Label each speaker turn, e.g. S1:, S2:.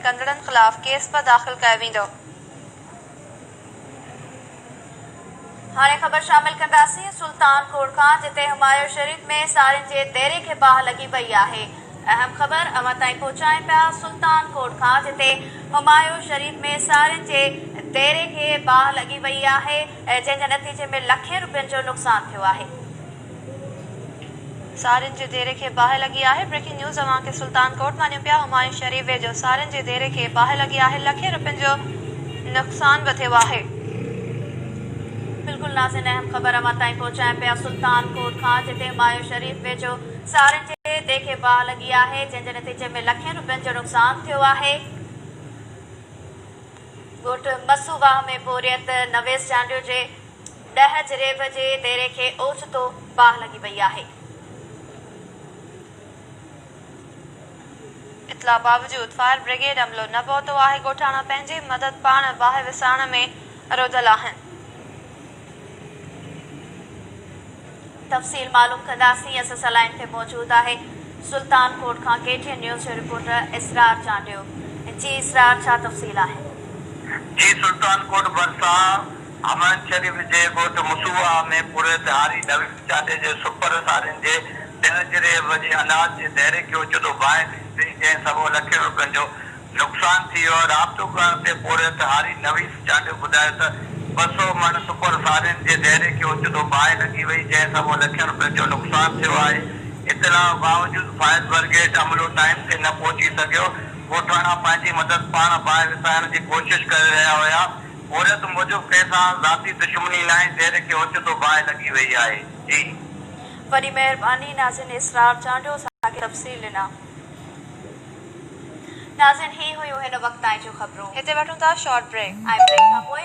S1: कंदड़नि ख़िलाफ़ केस पर दाख़िल कयो वेंदो। हाणे ख़बर शामिल कंदासीं सुल्तान कोट खां, जिते हुमायूं शरीफ़ में साड़ियुनि जे देरे खे बाहि लॻी पई आहे। अहम ख़बर अवां ताईं पहुचायूं पिया सुल्तान कोट खां, जिते हुमायूं शरीफ़ में साड़ियुनि जे देरे खे बाहि लॻी पई आहे, जंहिंजे नतीजे में लखें रुपयनि जो नुक़सानु थियो आहे। साड़ियुनि जे देरे खे बाहि लॻी आहे। ब्रेकिंग न्यूज़ अवां खे सुल्तान कोट मां ॾियूं पिया। हुमायूं शरीफ़ वेझो साड़ियुनि जे देरे खे बाहि लॻी आहे, लखें रुपयनि जो नुक़सानु बि थियो आहे। बिल्कुलु नाज़रीन, अहम ख़बर अवां ताईं पहुचायूं पिया सुल्तान कोट खां, जिते हुमायूं शरीफ़ वेझो साड़ियुनि जे देरे खे बाहि लॻी आहे, जंहिंजे नतीजे में लखें रुपयनि जो नुक़सानु थियो आहे। ॻोठ मसूवाह में बोरियत नवेस चांडियो जे 10 जरेब जे देरे खे ओचितो बाहि लॻी पई आहे। इतला बावजूद फायर ब्रिगेड अमलो न पहुतो आहे। ॻोठाणा पंहिंजी मदद पाण बाहि विसाइण में रुधल आहिनि। तफ़सील मालूम कंदासीं। असां लाइन ते मौजूद आहे सुल्तान कोट खां KTN न्यूज़ जो रिपोर्टर इसरार चांडियो। जी इसरार, छा तफ़सील आहे?
S2: जी, सुल्तान कोट भरिसां हुमायूं शरीफ़ जे ॻोठ मसूआ में पूरे तिहारी नवीस चांडे जे सुपर साड़ियुनि जे 10 जरेब जे अनाज जे देरे खे ओचितो बाहि ॾिनी, जंहिं सबबु लखें रुपयनि जो नुक़सानु थी वियो। राब्तो करण ते पूरे तिहारी नवीस चांडियो ॿुधायो त 200 मण सुपर साड़ियुनि जे देरे खे ओचितो बाहि लॻी वई, जंहिं सबबु लखें रुपयनि जो नुक़सानु थियो आहे। इतला बावजूद फायर ब्रिगेड अमलो टाइम ते न पहुची सघियो। ॻोठाणा पंहिंजी मदद पाण बाहि विसाइण जी कोशिशि करे रहिया हुया। बोरियत मूजिबि कंहिंसां ज़ाती दुश्मनी न आहे, देरे खे ओचितो बाहि लॻी वई आहे। जी,
S1: वॾी महिरबानी नाज़रीन, इसरार चांडियो असांखे तफ़सील ॾिना। नाज़रीन, ही हुयूं हिन वक़्त ताईं जूं ख़बरूं। हिते वठूं था शॉर्ट ब्रेक। ऐं ब्रेक खां पोइ